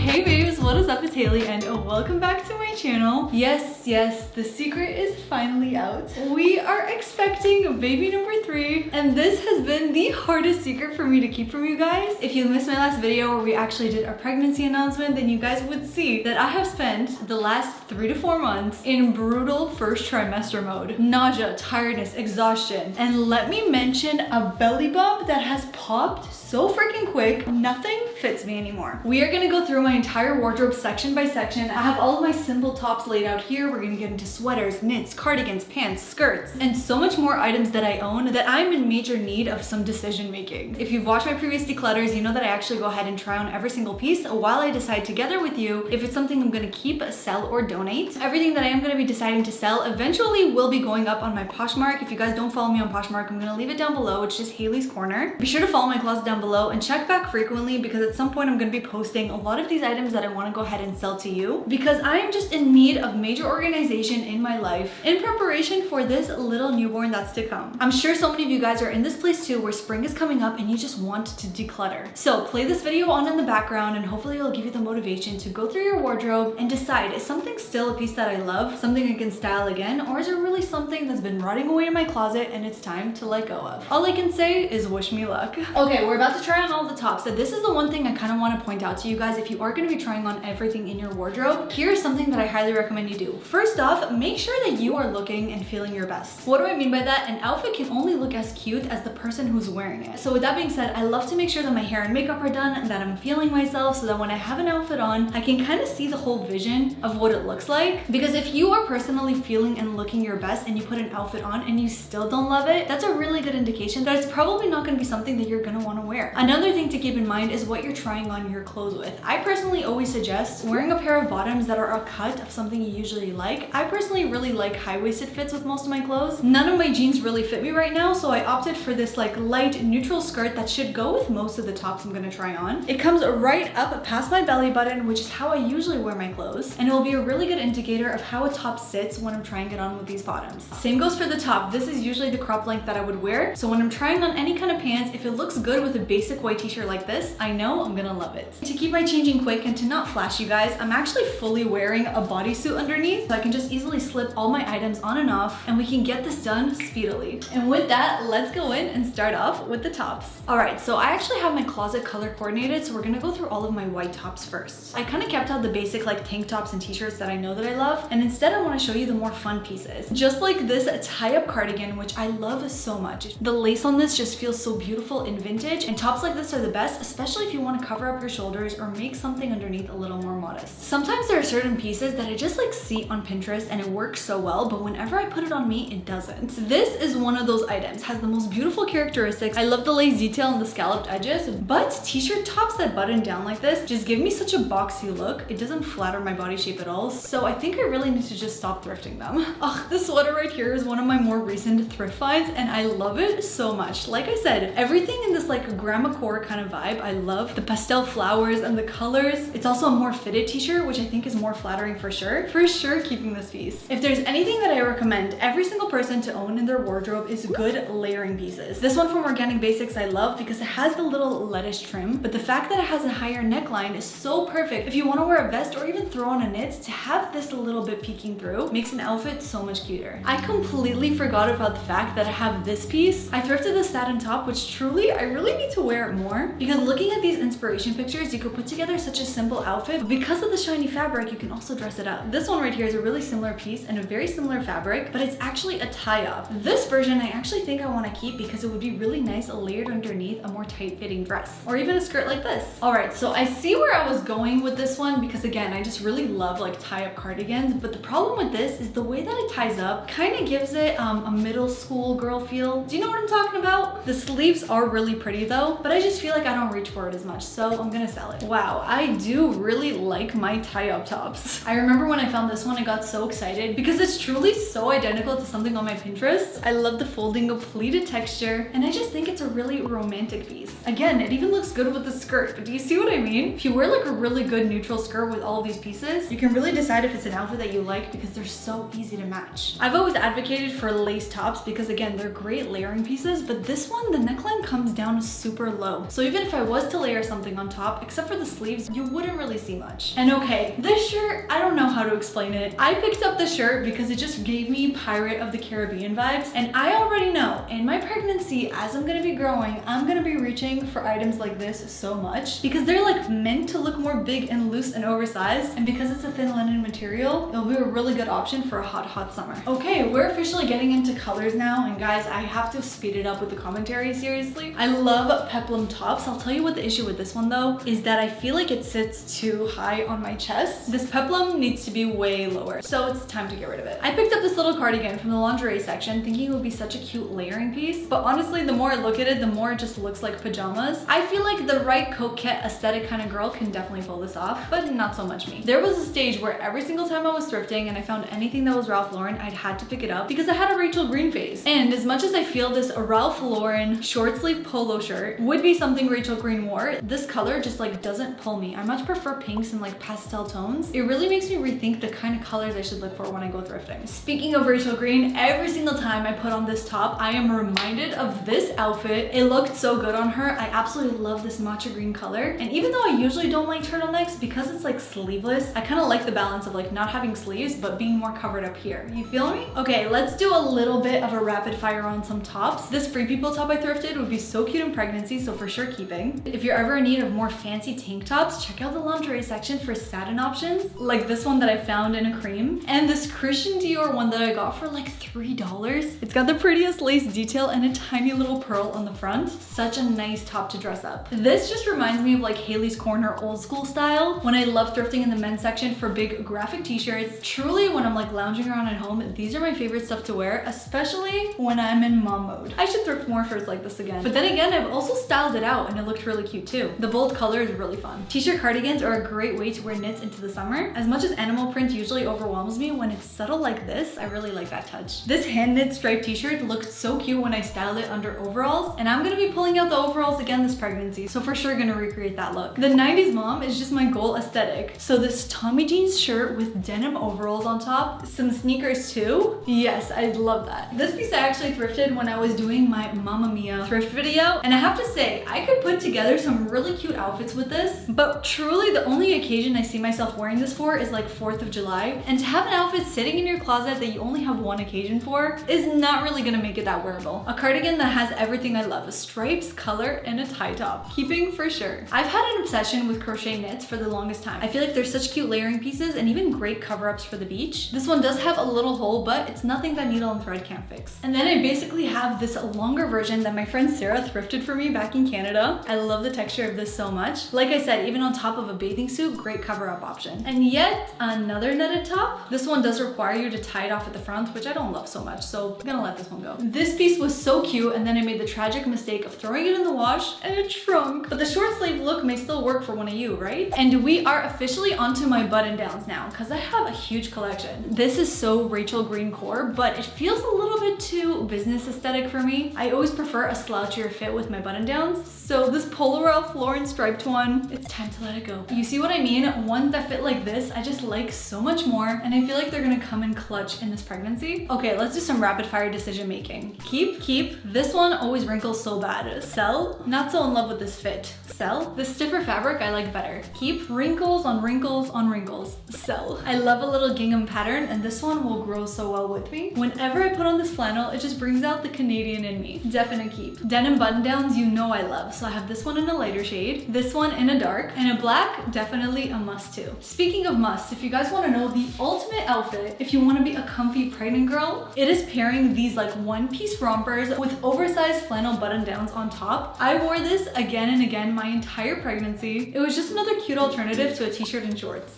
Hey babes, what is up? It's Haley and welcome back to my channel. Yes, the secret is finally out. We are expecting baby number 3 and this has been the hardest secret for me to keep from you guys. If you missed my last video where we actually did our pregnancy announcement, then you guys would see that I have spent the last 3 to 4 months in brutal first trimester mode. Nausea, tiredness, exhaustion, and let me mention a belly bump that has popped so freaking quick, nothing fits me anymore. We are gonna go through my entire wardrobe section by section. I have all of my simple tops laid out here. We're gonna get into sweaters, knits, cardigans, pants, skirts, and so much more items that I own that I'm in major need of some decision making. If you've watched my previous declutters, you know that I actually go ahead and try on every single piece while I decide together with you if it's something I'm gonna keep, sell, or donate. Everything that I am gonna be deciding to sell eventually will be going up on my Poshmark. If you guys don't follow me on Poshmark, I'm gonna leave it down below. It's just Haley's Corner. Be sure to follow my closet down below and check back frequently because at some point I'm gonna be posting a lot of these items that I wanna go ahead and sell to you because I am just in need of major organization in my life in preparation for this little newborn that's to come. I'm sure so many of you guys are in this place too where spring is coming up and you just want to declutter. So play this video on in the background and hopefully it'll give you the motivation to go through your wardrobe and decide, is something still a piece that I love, something I can style again, or is it really something that's been rotting away in my closet and it's time to let go of? All I can say is wish me luck. Okay, we're about to try on all the tops. So this is the one thing I kind of want to point out to you guys. If you are going to be trying on everything in your wardrobe, here's something that I highly recommend you do. First off, make sure that you are looking and feeling your best. What do I mean by that? An outfit can only look as cute as the person who's wearing it. So with that being said, I love to make sure that my hair and makeup are done and that I'm feeling myself so that when I have an outfit on, I can kind of see the whole vision of what it looks like. Because if you are personally feeling and looking your best and you put an outfit on and you still don't love it, that's a really good indication that it's probably not going to be something that you're going to want to wear. Another thing to keep in mind is what you're trying on your clothes with. I personally always suggest wearing a pair of bottoms that are a cut of something you usually like. I personally really like high-waisted fits with most of my clothes. None of my jeans really fit me right now, so I opted for this like light neutral skirt that should go with most of the tops I'm gonna try on. It comes right up past my belly button, which is how I usually wear my clothes, and it will be a really good indicator of how a top sits when I'm trying it on with these bottoms. Same goes for the top. This is usually the crop length that I would wear, so when I'm trying on any kind of pants, if it looks good with a basic white t-shirt like this, I know I'm gonna love it. To keep my changing quick and to not flash you guys, I'm actually fully wearing a bodysuit underneath, so I can just easily slip all my items on and off, and we can get this done speedily. And with that, let's go in and start off with the tops. All right, so I actually have my closet color coordinated, so we're gonna go through all of my white tops first. I kind of kept out the basic like tank tops and t-shirts that I know that I love, and instead I want to show you the more fun pieces. Just like this tie-up cardigan, which I love so much. The lace on this just feels so beautiful and vintage, and tops like this are the best, especially if you want to cover up your shoulders or make something underneath a little more modest. Sometimes there are certain pieces that I just like see on Pinterest and it works so well, but whenever I put it on me, it doesn't. This is one of those items. Has the most beautiful characteristics. I love the lace detail and the scalloped edges, but t-shirt tops that button down like this just give me such a boxy look. It doesn't flatter my body shape at all, so I think I really need to just stop thrifting them. Ugh, this sweater right here is one of my more recent thrift finds and I love it so much. Like I said, everything in this like grandma core kind of vibe, I love the pastel flowers and the colors. It's also a more fitted t-shirt, which I think is more flattering for sure. For sure keeping this piece. If there's anything that I recommend every single person to own in their wardrobe is good layering pieces. This one from Organic Basics I love because it has the little lettuce trim, but the fact that it has a higher neckline is so perfect if you want to wear a vest or even throw on a knit. To have this a little bit peeking through makes an outfit so much cuter. I completely forgot about the fact that I have this piece. I thrifted this satin top, which truly I really need to wear it more because looking at these inspiration pictures, you could put together such a simple outfit, but because of the shiny fabric, you can also dress it up. This one right here is a really similar piece and a very similar fabric, but it's actually a tie-up. This version I actually think I want to keep because it would be really nice layered underneath a more tight-fitting dress or even a skirt like this. All right, so I see where I was going with this one because again, I just really love like tie-up cardigans, but the problem with this is the way that it ties up kind of gives it a middle school girl feel. Do you know what I'm talking about? The sleeves are really pretty though, but I just feel like I don't reach for it as much, so I'm gonna sell it. Wow, I do really like my tie-up tops. I remember when I found this one, I got so excited because it's truly so identical to something on my Pinterest. I love the folding of pleated texture, and I just think it's a really romantic piece. Again, it even looks good with the skirt, but do you see what I mean? If you wear like a really good neutral skirt with all of these pieces, you can really decide if it's an outfit that you like because they're so easy to match. I've always advocated for lace tops because again, they're great layering pieces, but this one, the neckline comes down super low. So even if I was to layer something on top, except for the sleeves, you wouldn't really see much. And okay, this shirt, I don't know how to explain it. I picked up the shirt because it just gave me Pirate of the Caribbean vibes, and I already know in my pregnancy, as I'm gonna be growing, I'm gonna be reaching for items like this so much because they're like meant to look more big and loose and oversized, and because it's a thin linen material, it'll be a really good option for a hot summer. Okay, we're officially getting into colors now, and guys, I have to speed it up with the commentary, seriously. I love peplum tops. I'll tell you what the issue with this one though is that I feel like it sits too high on my chest. This peplum needs to be way lower, so it's time to get rid of it. I picked up this little cardigan from the lingerie section thinking it would be such a cute layering piece, but honestly, the more I look at it, the more it just looks like pajamas. I feel like the right coquette aesthetic kind of girl can definitely pull this off, but not so much me. There was a stage where every single time I was thrifting and I found anything that was Ralph Lauren, I'd had to pick it up because I had a Rachel Green phase. And as much as I feel this Ralph Lauren short sleeve polo shirt would be something Rachel Green wore, this color just like doesn't pull me. I much prefer pinks and like pastel tones. It really makes me rethink the kind of colors I should look for when I go thrifting. Speaking of Rachel Green, every single time I put on this top, I am reminded of this outfit. It looked so good on her. I absolutely love this matcha green color. And even though I usually don't like turtlenecks, because it's like sleeveless, I kind of like the balance of like not having sleeves, but being more covered up here. You feel me? Okay, let's do a little bit of a rapid fire on some tops. This Free People top I thrifted would be so cute in pregnancy, so for sure keeping. If you're ever in need of more fancy tank tops, check out the lingerie section for satin options, like this one that I found in a cream, and this Christian Dior one that I got for like $3. It's got the prettiest lace detail and a tiny little pearl on the front. Such a nice top to dress up. This just reminds me of like Haley's Corner old school style, when I love thrifting in the men's section for big graphic t-shirts. Truly, when I'm like lounging around at home, these are my favorite stuff to wear, especially when I'm in mom mode. I should thrift more shirts like this again. But then again, I've also styled it out and it looked really cute too. The bold color is really fun. T-shirt cardigans are a great way to wear knits into the summer. As much as animal print usually overwhelms me, when it's subtle like this, I really like that touch. This hand knit striped t-shirt looked so cute when I styled it under overalls, and I'm gonna be pulling out the overalls again this pregnancy, so for sure gonna recreate that look. The 90s mom is just my goal aesthetic. So this Tommy jeans shirt with denim overalls on top, some sneakers too. Yes, I love that. This piece I actually thrifted when I was doing my Mamma Mia thrift video, and I have to say, I could put together some really cute outfits with this, but truly the only occasion I see myself wearing this for is like 4th of July, and to have an outfit sitting in your closet that you only have one occasion for is not really gonna make it that wearable. A cardigan that has everything I love, stripes, color, and a tie top. Keeping for sure. I've had an obsession with crochet knits for the longest time. I feel like they're such cute layering pieces and even great cover-ups for the beach. This one does have a little hole, but it's nothing that needle and thread can't fix. And then I basically have this longer version that my friend Sarah thrifted for me back in Canada. I love the texture of this so much. Like I said, even on top of a bathing suit, great cover-up option. And yet another netted top. This one does require you to tie it off at the front, which I don't love so much, so I'm gonna let this one go. This piece was so cute, and then I made the tragic mistake of throwing it in the wash and it shrunk. But the short sleeve look may still work for one of you, right? And we are officially onto my button downs now, because I have a huge collection. This is so Rachel Green core, but it feels a little bit too business aesthetic for me. I always prefer a slouchier fit with my button downs. So this Polo Ralph Lauren striped one, it's time to let it go. You see what I mean? Ones that fit like this, I just like so much more, and I feel like they're gonna come in clutch in this pregnancy. Okay, let's do some rapid fire decision making. Keep, keep. This one always wrinkles so bad. Sell. Not so in love with this fit. Sell. This stiffer fabric I like better. Keep. Wrinkles on wrinkles on wrinkles. Sell. I love a little gingham pattern, and this one will grow so well with me. Whenever I put on this flannel, it just brings out the Canadian in me. Definite keep. Denim button downs, you know I love. So I have this one in a lighter shade, this one in a dark, and a black, definitely a must too. Speaking of must, if you guys want to know the ultimate outfit, if you want to be a comfy pregnant girl, it is pairing these like one-piece rompers with oversized flannel button downs on top. I wore this again and again my entire pregnancy. It was just another cute alternative to a t-shirt and shorts.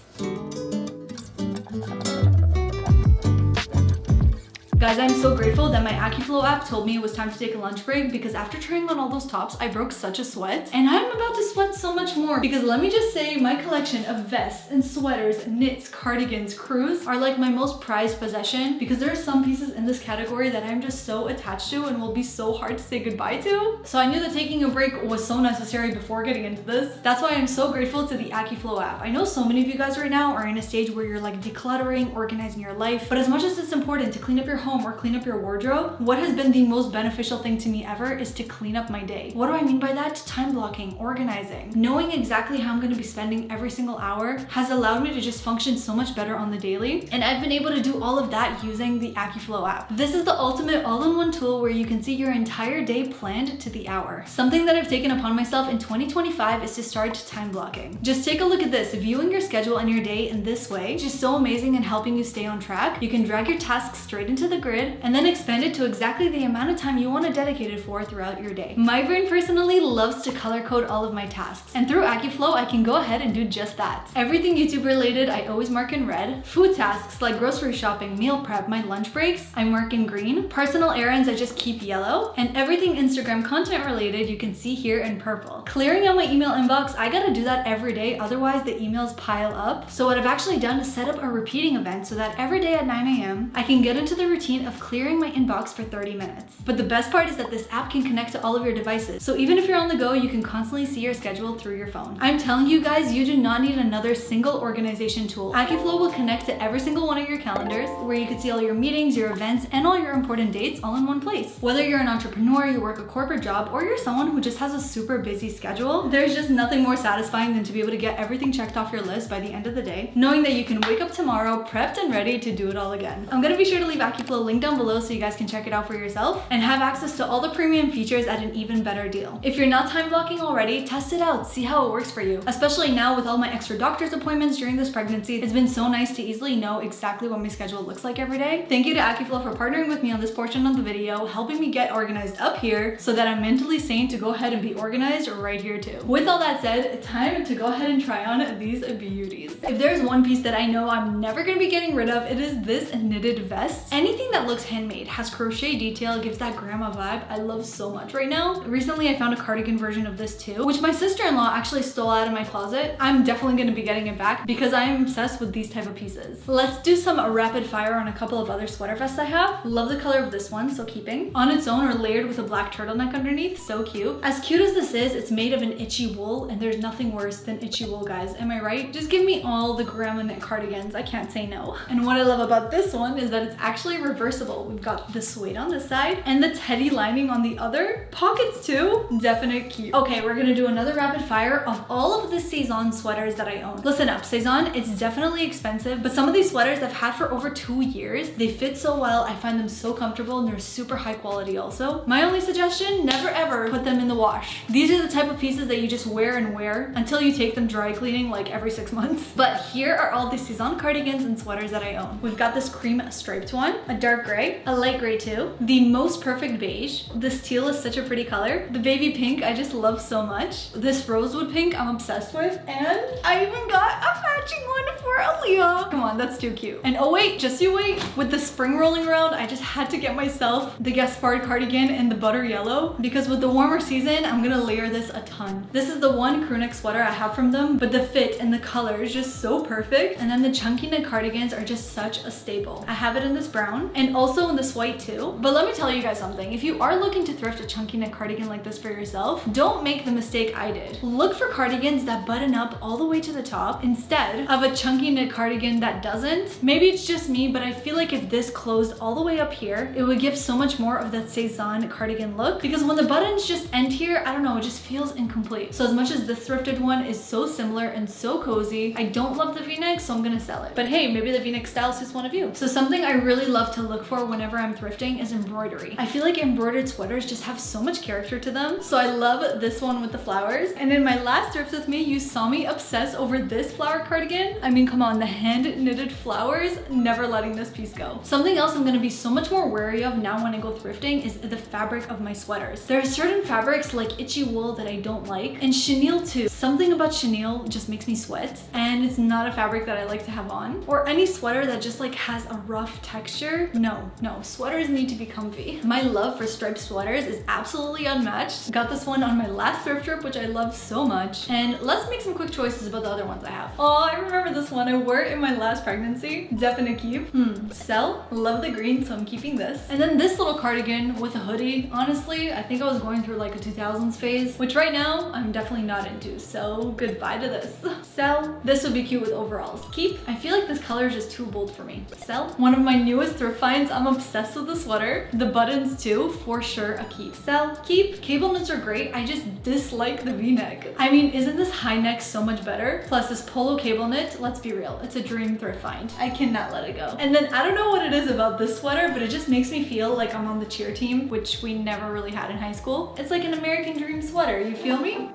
Guys, I'm so grateful that my AccuFlow app told me it was time to take a lunch break, because after trying on all those tops, I broke such a sweat. And I'm about to sweat so much more, because let me just say, my collection of vests and sweaters, knits, cardigans, crews are like my most prized possession, because there are some pieces in this category that I'm just so attached to and will be so hard to say goodbye to. So I knew that taking a break was so necessary before getting into this. That's why I'm so grateful to the AccuFlow app. I know so many of you guys right now are in a stage where you're like decluttering, organizing your life, but as much as it's important to clean up your home or clean up your wardrobe, what has been the most beneficial thing to me ever is to clean up my day. What do I mean by that? Time blocking, organizing. Knowing exactly how I'm going to be spending every single hour has allowed me to just function so much better on the daily, and I've been able to do all of that using the AccuFlow app. This is the ultimate all-in-one tool where you can see your entire day planned to the hour. Something that I've taken upon myself in 2025 is to start time blocking. Just take a look at this. Viewing your schedule and your day in this way is just so amazing in helping you stay on track. You can drag your tasks straight into the grid and then expand it to exactly the amount of time you want to dedicate it for throughout your day. My brain personally loves to color code all of my tasks, and through AccuFlow I can go ahead and do just that. Everything YouTube related I always mark in red. Food tasks like grocery shopping, meal prep, my lunch breaks, I mark in green. Personal errands I just keep yellow, and everything Instagram content related you can see here in purple. Clearing out my email inbox, I gotta do that every day, otherwise the emails pile up. So what I've actually done is set up a repeating event so that every day at 9 a.m. I can get into the routine of clearing my inbox for 30 minutes. But the best part is that this app can connect to all of your devices. So even if you're on the go, you can constantly see your schedule through your phone. I'm telling you guys, you do not need another single organization tool. AccuFlow will connect to every single one of your calendars, where you can see all your meetings, your events, and all your important dates all in one place. Whether you're an entrepreneur, you work a corporate job, or you're someone who just has a super busy schedule, there's just nothing more satisfying than to be able to get everything checked off your list by the end of the day, knowing that you can wake up tomorrow prepped and ready to do it all again. I'm gonna be sure to leave AccuFlow link down below so you guys can check it out for yourself and have access to all the premium features at an even better deal. If you're not time blocking already, test it out, see how it works for you. Especially now with all my extra doctor's appointments during this pregnancy, it's been so nice to easily know exactly what my schedule looks like every day. Thank you to AccuFlow for partnering with me on this portion of the video, helping me get organized up here so that I'm mentally sane to go ahead and be organized right here too. With all that said, time to go ahead and try on these beauties. If there's one piece that I know I'm never gonna be getting rid of, it is this knitted vest. Anything that looks handmade, has crochet detail, gives that grandma vibe, I love so much right now. Recently I found a cardigan version of this too, which my sister-in-law actually stole out of my closet. I'm definitely gonna be getting it back because I am obsessed with these type of pieces. Let's do some rapid fire on a couple of other sweater vests I have. Love the color of this one, so keeping. On its own or layered with a black turtleneck underneath, so cute. As cute as this is, it's made of an itchy wool, and there's nothing worse than itchy wool, guys. Am I right? Just give me all the grandma knit cardigans. I can't say no. And what I love about this one is that it's actually reversible. We've got the suede on this side and the teddy lining on the other. Pockets too. Definite cute. Okay, we're gonna do another rapid fire of all of the Saison sweaters that I own. Listen up, Saison, it's definitely expensive, but some of these sweaters I've had for over 2 years. They fit so well, I find them so comfortable, and they're super high quality also. My only suggestion, never ever put them in the wash. These are the type of pieces that you just wear and wear until you take them dry cleaning like every 6 months. But here are all the Saison cardigans and sweaters that I own. We've got this cream striped one, a dark gray, a light gray too, the most perfect beige. This teal is such a pretty color. The baby pink I just love so much. This rosewood pink I'm obsessed with, and I even got a matching one for Aaliyah. Come on, that's too cute. And oh wait, just you wait. With the spring rolling around, I just had to get myself the Gaspard cardigan in the butter yellow, because with the warmer season, I'm gonna layer this a ton. This is the one crew neck sweater I have from them, but the fit and the color is just so perfect. And then the chunky knit cardigans are just such a staple. I have it in this brown and also in this white too. But let me tell you guys something. If you are looking to thrift a chunky knit cardigan like this for yourself, don't make the mistake I did. Look for cardigans that button up all the way to the top instead of a chunky knit cardigan that doesn't. Maybe it's just me, but I feel like if this closed all the way up here, it would give so much more of that Saison cardigan look, because when the buttons just end here, I don't know, it just feels incomplete. So as much as the thrifted one is so similar and so cozy, I don't love the v-neck, so I'm gonna sell it. But hey, maybe the v-neck style suits one of you. So something I really love to look for whenever I'm thrifting is embroidery. I feel like embroidered sweaters just have so much character to them. So I love this one with the flowers. And in my last thrift with me, you saw me obsess over this flower cardigan. I mean, come on, the hand knitted flowers, never letting this piece go. Something else I'm gonna be so much more wary of now when I go thrifting is the fabric of my sweaters. There are certain fabrics like itchy wool that I don't like, and chenille too. Something about chenille just makes me sweat, and it's not a fabric that I like to have on. Or any sweater that just like has a rough texture. sweater? No, sweaters need to be comfy. My love for striped sweaters is absolutely unmatched. Got this one on my last thrift trip, which I love so much. And let's make some quick choices about the other ones I have. Oh, I remember this one. I wore it in my last pregnancy. Definite keep. Sell. Love the green, so I'm keeping this. And then this little cardigan with a hoodie. Honestly, I think I was going through like a 2000s phase, which right now I'm definitely not into. So goodbye to this. Sell. This would be cute with overalls. Keep. I feel like this color is just too bold for me. Sell. One of my newest thrift finds. I'm obsessed with the sweater. The buttons too, for sure a keep. Sell. Keep. Cable knits are great. I just dislike the V-neck. I mean, isn't this high neck so much better? Plus this polo cable knit, let's be real, it's a dream thrift find. I cannot let it go. And then I don't know what it is about this sweater, but it just makes me feel like I'm on the cheer team, which we never really had in high school. It's like an American dream sweater, you feel me?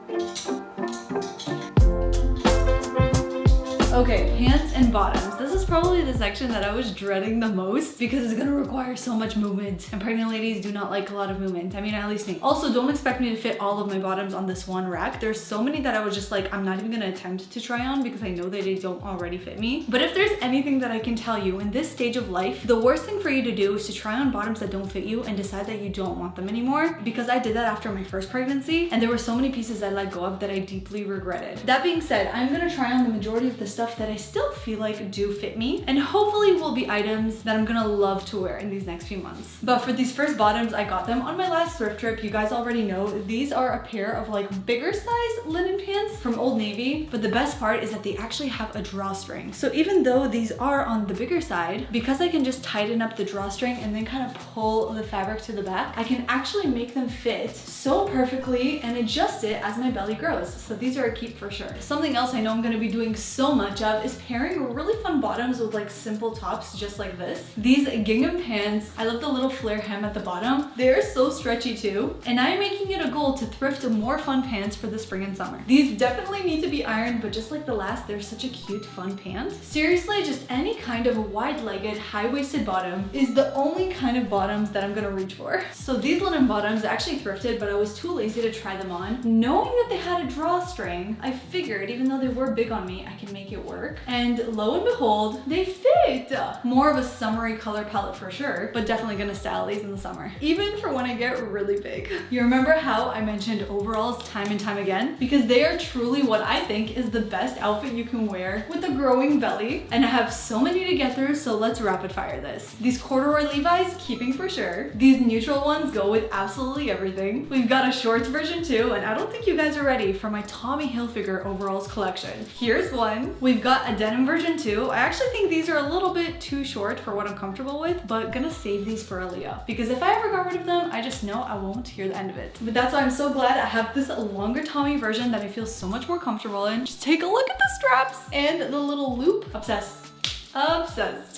Okay, pants and bottoms. This is probably the section that I was dreading the most because it's gonna require so much movement. And pregnant ladies do not like a lot of movement. I mean, at least me. Also, don't expect me to fit all of my bottoms on this one rack. There's so many that I was just like, I'm not even gonna attempt to try on because I know that they don't already fit me. But if there's anything that I can tell you in this stage of life, the worst thing for you to do is to try on bottoms that don't fit you and decide that you don't want them anymore, because I did that after my first pregnancy and there were so many pieces I let go of that I deeply regretted. That being said, I'm gonna try on the majority of the stuff that I still feel like do fit me, and hopefully will be items that I'm gonna love to wear in these next few months. But for these first bottoms, I got them on my last thrift trip. You guys already know these are a pair of like bigger size linen pants from Old Navy, but the best part is that they actually have a drawstring. So even though these are on the bigger side, because I can just tighten up the drawstring and then kind of pull the fabric to the back, I can actually make them fit so perfectly and adjust it as my belly grows. So these are a keep for sure. Something else I know I'm gonna be doing so much of is pairing really fun bottoms with like simple tops just like this. These gingham pants, I love the little flare hem at the bottom. They're so stretchy too. And I'm making it a goal to thrift more fun pants for the spring and summer. These definitely need to be ironed, but just like the last, they're such a cute fun pant. Seriously, just any kind of wide-legged, high-waisted bottom is the only kind of bottoms that I'm gonna reach for. So these linen bottoms I actually thrifted, but I was too lazy to try them on. Knowing that they had a drawstring, I figured even though they were big on me, I can make it work. And lo and behold, they fit! More of a summery color palette for sure, but definitely gonna style these in the summer, even for when I get really big. You remember how I mentioned overalls time and time again? Because they are truly what I think is the best outfit you can wear with a growing belly. And I have so many to get through, so let's rapid fire this. These corduroy Levi's, keeping for sure. These neutral ones go with absolutely everything. We've got a shorts version too, and I don't think you guys are ready for my Tommy Hilfiger overalls collection. Here's one. We've got a denim version too. I actually think these are a little bit too short for what I'm comfortable with, but gonna save these for Aaliyah, because if I ever got rid of them, I just know I won't hear the end of it. But that's why I'm so glad I have this longer Tommy version that I feel so much more comfortable in. Just take a look at the straps and the little loop. Obsessed.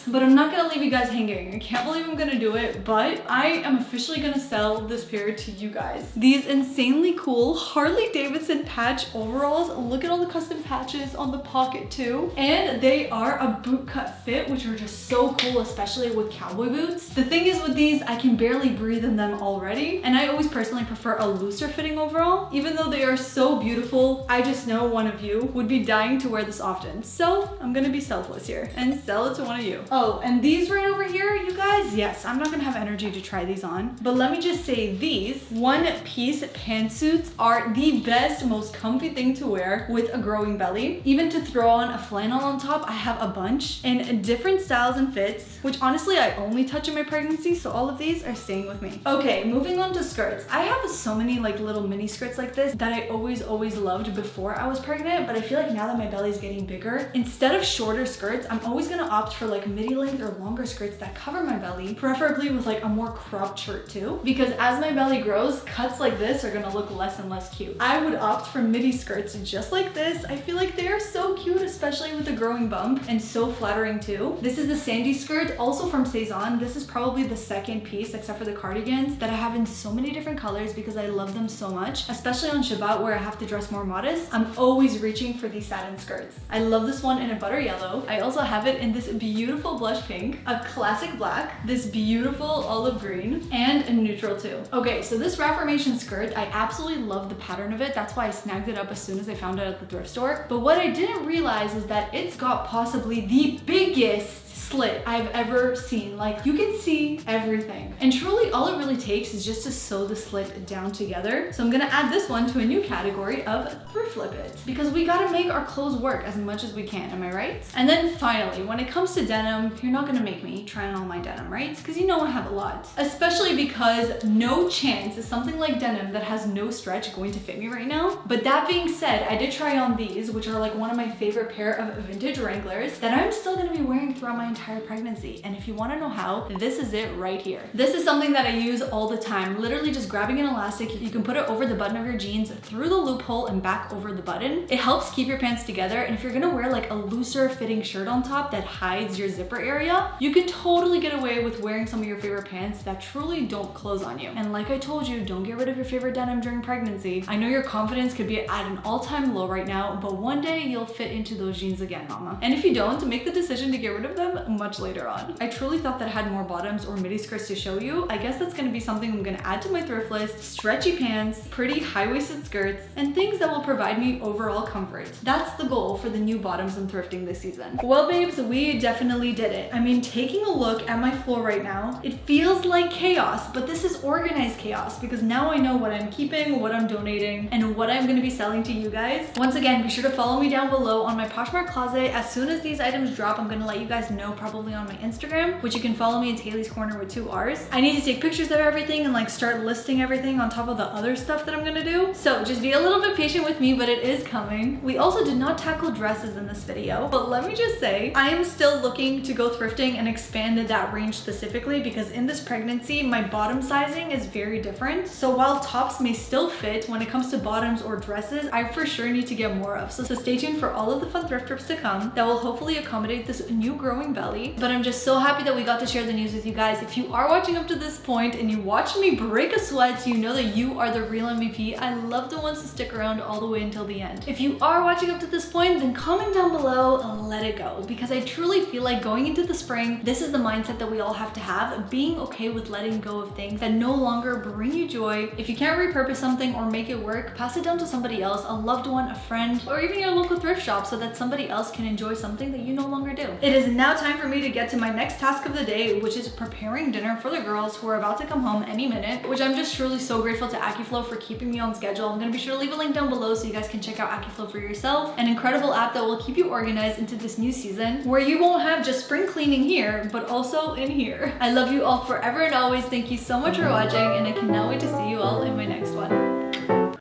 But I'm not gonna leave you guys hanging. I can't believe I'm gonna do it, but I am officially gonna sell this pair to you guys. These insanely cool Harley Davidson patch overalls. Look at all the custom patches on the pocket too. And they are a boot cut fit, which are just so cool, especially with cowboy boots. The thing is with these, I can barely breathe in them already. And I always personally prefer a looser fitting overall. Even though they are so beautiful, I just know one of you would be dying to wear this often. So I'm gonna be selfless here and sell it to one of you. Oh, and these right over here, you guys, yes, I'm not gonna have energy to try these on, but let me just say these one-piece pantsuits are the best, most comfy thing to wear with a growing belly. Even to throw on a flannel on top, I have a bunch in different styles and fits, which honestly I only touch in my pregnancy, so all of these are staying with me. Okay, moving on to skirts. I have so many like little mini skirts like this that I always loved before I was pregnant, but I feel like now that my belly's getting bigger, instead of shorter skirts, I'm always gonna opt for like midi length or longer skirts that cover my belly, preferably with like a more cropped shirt too, because as my belly grows, cuts like this are gonna look less and less cute. I would opt for midi skirts just like this. I feel like they are so cute, especially with the growing bump, and so flattering too. This is the Sandy skirt, also from Cezanne. This is probably the second piece, except for the cardigans, that I have in so many different colors because I love them so much, especially on Shabbat where I have to dress more modest. I'm always reaching for these satin skirts. I love this one in a butter yellow. I also have it it in this beautiful blush pink, a classic black, this beautiful olive green, and a neutral too. Okay, so this Reformation skirt, I absolutely love the pattern of it. That's why I snagged it up as soon as I found it at the thrift store. But what I didn't realize is that it's got possibly the biggest slit I've ever seen. Like, you can see everything. And truly, all it really takes is just to sew the slit down together. So I'm gonna add this one to a new category of thrift flip it, because we gotta make our clothes work as much as we can, am I right? And then finally, when it comes to denim, you're not gonna make me try on all my denim, right? Because you know I have a lot. Especially because no chance is something like denim that has no stretch going to fit me right now. But that being said, I did try on these, which are like one of my favorite pair of vintage Wranglers that I'm still gonna be wearing throughout my entire pregnancy. And if you want to know how, this is it right here. This is something that I use all the time. Literally just grabbing an elastic, you can put it over the button of your jeans, through the loophole and back over the button. It helps keep your pants together, and if you're gonna wear like a looser fitting shirt on top that hides your zipper area, you can totally get away with wearing some of your favorite pants that truly don't close on you. And like I told you, don't get rid of your favorite denim during pregnancy. I know your confidence could be at an all-time low right now, but one day you'll fit into those jeans again, mama. And if you don't, make the decision to get rid of them much later on. I truly thought that I had more bottoms or midi skirts to show you. I guess that's gonna be something I'm gonna add to my thrift list. Stretchy pants, pretty high-waisted skirts, and things that will provide me overall comfort. That's the goal for the new bottoms I'm thrifting this season. Well, babes, we definitely did it. I mean, taking a look at my floor right now, it feels like chaos, but this is organized chaos because now I know what I'm keeping, what I'm donating, and what I'm gonna be selling to you guys. Once again, be sure to follow me down below on my Poshmark closet. As soon as these items drop, I'm gonna let you guys know probably on my Instagram, which you can follow me at Haley's Corner with 2 R's. I need to take pictures of everything and like start listing everything on top of the other stuff that I'm gonna do. So just be a little bit patient with me, but it is coming. We also did not tackle dresses in this video, but let me just say, I am still looking to go thrifting and expand that range specifically because in this pregnancy, my bottom sizing is very different. So while tops may still fit, when it comes to bottoms or dresses, I for sure need to get more of. So stay tuned for all of the fun thrift trips to come that will hopefully accommodate this new growing belly. But I'm just so happy that we got to share the news with you guys. If you are watching up to this point and you watched me break a sweat, you know that you are the real MVP. I love the ones who stick around all the way until the end. If you are watching up to this point, then comment down below and let it go, because I truly feel like going into the spring, this is the mindset that we all have to have, being okay with letting go of things that no longer bring you joy. If you can't repurpose something or make it work, pass it down to somebody else, a loved one, a friend, or even your local thrift shop, so that somebody else can enjoy something that you no longer do. It is now time for me to get to my next task of the day, which is preparing dinner for the girls who are about to come home any minute, which I'm just truly so grateful to AccuFlow for keeping me on schedule. I'm gonna be sure to leave a link down below so you guys can check out AccuFlow for yourself, an incredible app that will keep you organized into this new season, where you won't have just spring cleaning here, but also in here. I love you all forever and always. Thank you so much for watching, and I cannot wait to see you all in my next one.